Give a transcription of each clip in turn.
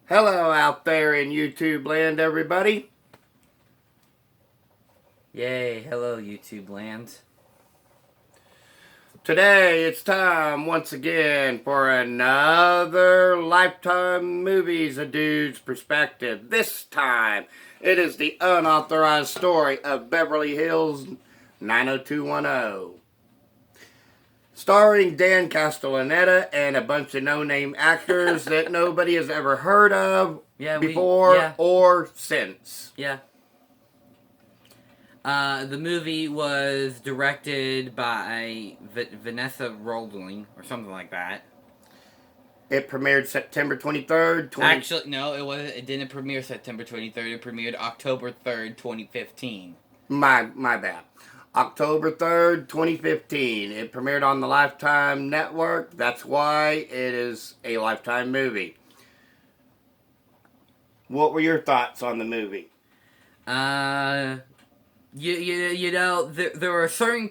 Hello out there in YouTube land, everybody. Yay, hello YouTube land. Today it's time once again for another Lifetime Movies, A Dude's Perspective. This time it is the unauthorized story of Beverly Hills 90210. Starring Dan Castellaneta and a bunch of no-name actors that nobody has ever heard of before or since. Yeah. The movie was directed by Vanessa Roldling or something like that. It premiered September 23rd. Actually, no, it didn't premiere September 23rd. It premiered October 3rd, 2015. My bad. October 3rd, 2015. It premiered on the Lifetime Network. That's why it is a Lifetime movie. What were your thoughts on the movie? You know, there are certain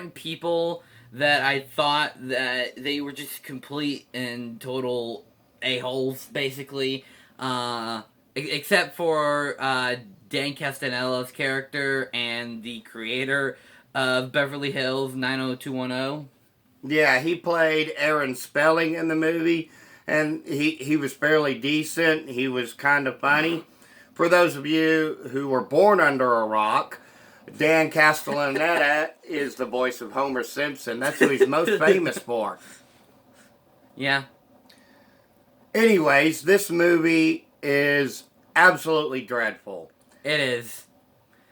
people that I thought that they were just complete and total a-holes, basically. Except for Dan Castellanella's character and the creator of Beverly Hills 90210. Yeah, he played Aaron Spelling in the movie, and he was fairly decent. He was kind of funny. For those of you who were born under a rock, Dan Castellaneta is the voice of Homer Simpson. That's who he's most famous for. Yeah. Anyways, this movie is absolutely dreadful. It is.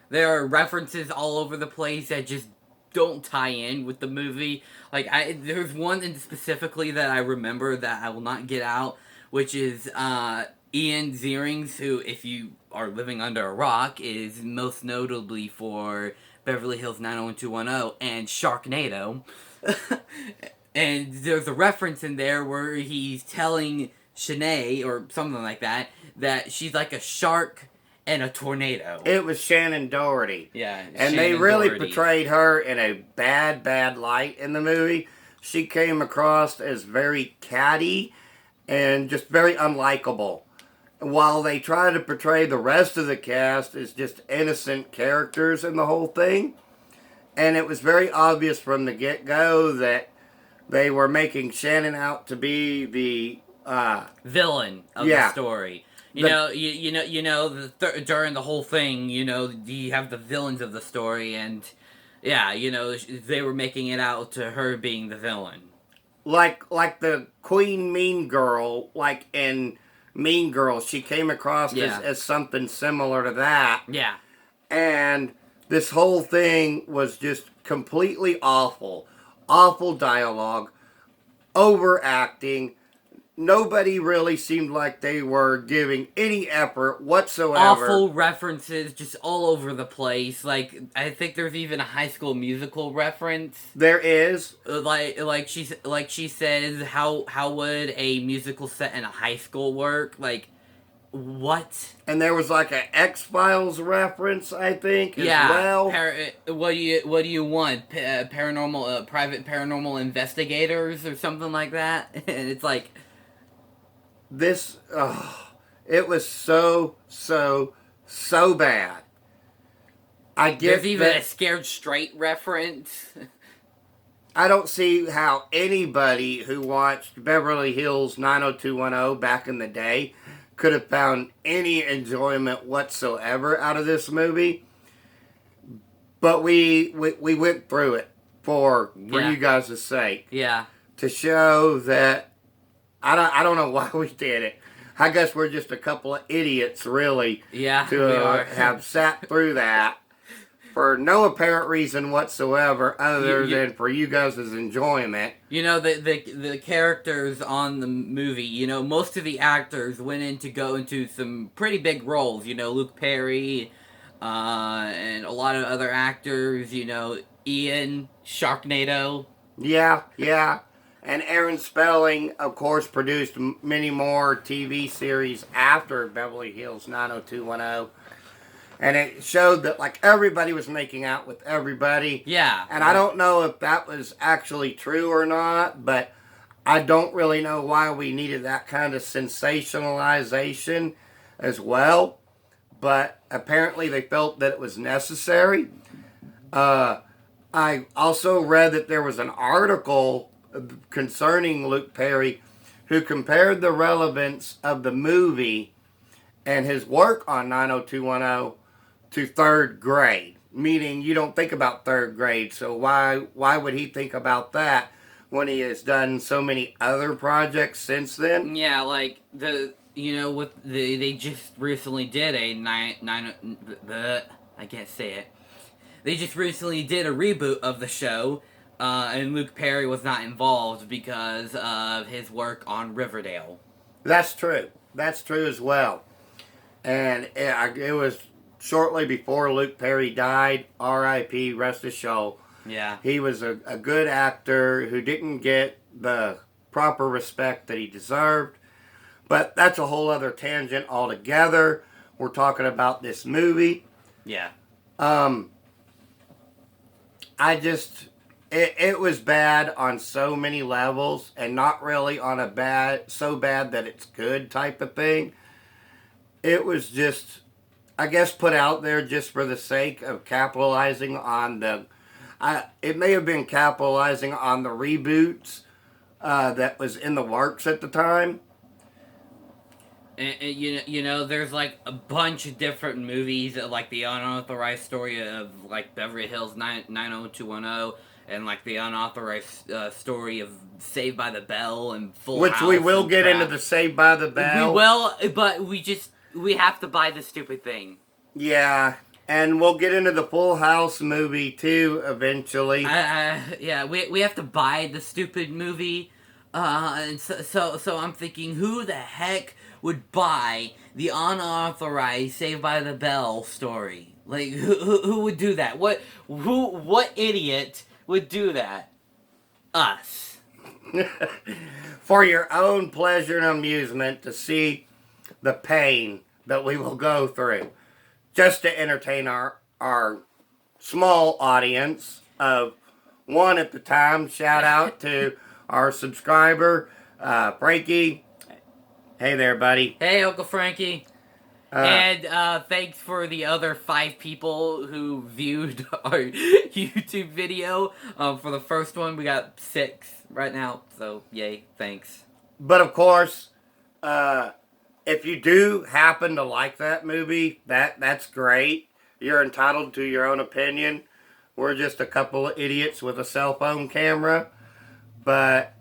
There are references all over the place that just don't tie in with the movie. Like, there's one specifically that I remember that I will not get out, which is Ian Ziering, who, if you are living under a rock, is most notably for Beverly Hills 90210 and Sharknado. And there's a reference in there where he's telling Shanae, or something like that she's like a shark and a tornado. It was Shannon Doherty. Yeah, and Shannon they really Doherty portrayed her in a bad light in the movie. She came across as very catty and just very unlikable. While they try to portray the rest of the cast as just innocent characters in the whole thing. And it was very obvious from the get-go that they were making Shannon out to be the villain of the story. You know, during the whole thing, you know, you have the villains of the story, and yeah, you know, they were making it out to her being the villain. Like the Queen Mean Girl, like in Mean Girls, she came across as something similar to that. Yeah. And this whole thing was just completely awful. Awful dialogue, overacting. Nobody really seemed like they were giving any effort whatsoever. Awful references just all over the place. Like, I think there's even a High School Musical reference. There is. Like she says, how would a musical set in a high school work? Like, what? And there was like an X-Files reference, I think, as well. What do you want? Paranormal, private paranormal investigators or something like that? And it's like, this, it was so bad. I get there's even a Scared Straight reference. I don't see how anybody who watched Beverly Hills 90210 back in the day could have found any enjoyment whatsoever out of this movie. But we went through it for you guys' sake. Yeah. To show that I don't know why we did it. I guess we're just a couple of idiots, really. Yeah, to have sat through that for no apparent reason whatsoever, other than for you guys' enjoyment. You know, the characters on the movie, you know, most of the actors went in to go into some pretty big roles. You know, Luke Perry, and a lot of other actors. You know, Ian, Sharknado. Yeah. And Aaron Spelling, of course, produced many more TV series after Beverly Hills 90210. And it showed that, like, everybody was making out with everybody. Yeah. And I don't know if that was actually true or not, but I don't really know why we needed that kind of sensationalization as well, but apparently they felt that it was necessary. Uh, I also read that there was an article concerning Luke Perry who compared the relevance of the movie and his work on 90210 to third grade. Meaning you don't think about third grade, so why would he think about that when he has done so many other projects since then? Yeah, like with they just recently did a I can't say it. They just recently did a reboot of the show, and Luke Perry was not involved because of his work on Riverdale. That's true. That's true as well. And it was shortly before Luke Perry died. R.I.P. Rest his soul. Yeah. He was a good actor who didn't get the proper respect that he deserved. But that's a whole other tangent altogether. We're talking about this movie. Yeah. It was bad on so many levels, and not really on so bad that it's good type of thing. It was just, I guess, put out there just for the sake of capitalizing on it may have been capitalizing on the reboots that was in the works at the time. And there's like a bunch of different movies, like the unauthorized story of like Beverly Hills 90210, and like the unauthorized story of Saved by the Bell and Full Which House. we will get crap. into the Saved by the Bell. We will, but we have to buy the stupid thing. Yeah, and we'll get into the Full House movie too eventually. Yeah, we have to buy the stupid movie. And so I'm thinking, who the heck would buy the unauthorized Saved by the Bell story? Like, who would do that? What idiot would do that? Us. For your own pleasure and amusement, to see the pain that we will go through, just to entertain our small audience of one at the time. Shout out to our subscriber, Frankie. Hey there, buddy. Hey, Uncle Frankie. And thanks for the other 5 people who viewed our YouTube video. For the first one, we got 6 right now. So, yay, thanks. But of course, if you do happen to like that movie, that's great. You're entitled to your own opinion. We're just a couple of idiots with a cell phone camera. But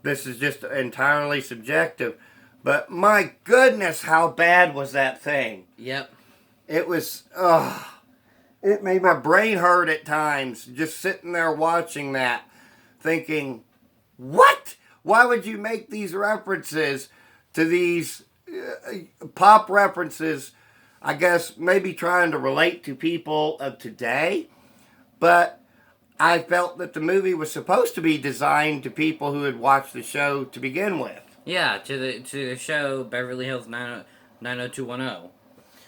this is just entirely subjective. But my goodness, how bad was that thing? Yep. It was, it made my brain hurt at times, just sitting there watching that, thinking, what? Why would you make these references to these pop references? I guess maybe trying to relate to people of today. But I felt that the movie was supposed to be designed to people who had watched the show to begin with. Yeah, to the show Beverly Hills 90210.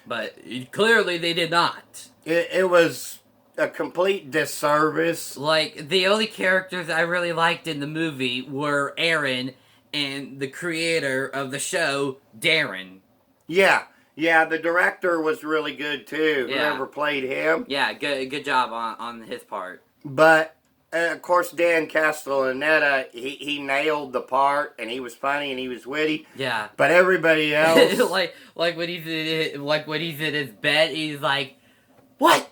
But clearly they did not. It was a complete disservice. Like, the only characters I really liked in the movie were Aaron and the creator of the show, Darren. Yeah, the director was really good too, whoever played him. Yeah, good job on his part. But, of course, Dan Castellaneta, he nailed the part, and he was funny, and he was witty. Yeah. But everybody else... like when he's in his bed, he's like, what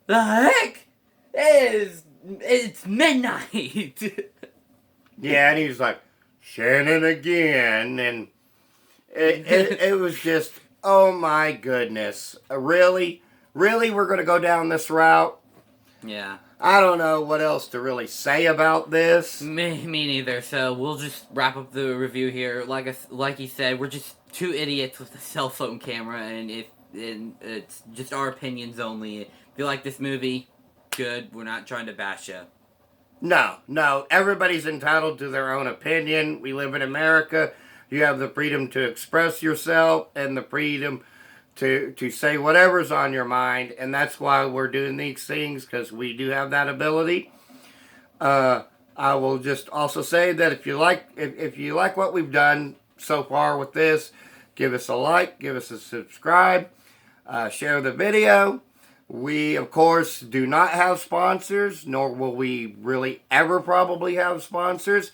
the heck? It's midnight. Yeah, and he was like, Shannon again, and it was just, oh my goodness. Really? Really, we're going to go down this route? Yeah. I don't know what else to really say about this. Me neither. So we'll just wrap up the review here. Like you said, we're just 2 idiots with a cell phone camera, and it's just our opinions only. If you like this movie, good. We're not trying to bash you. No. Everybody's entitled to their own opinion. We live in America. You have the freedom to express yourself and the freedom to say whatever's on your mind, and that's why we're doing these things, because we do have that ability. I will just also say that if you like what we've done so far with this, give us a like, give us a subscribe, share the video. We, of course, do not have sponsors, nor will we really ever probably have sponsors.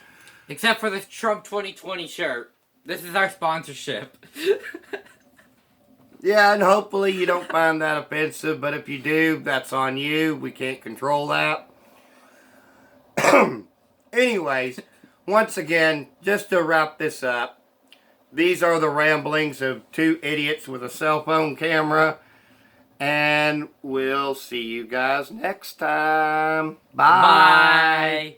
Except for this Trump 2020 shirt. This is our sponsorship. Yeah, and hopefully you don't find that offensive, but if you do, that's on you. We can't control that. Anyways, once again, just to wrap this up, these are the ramblings of two idiots with a cell phone camera. And we'll see you guys next time. Bye. Bye.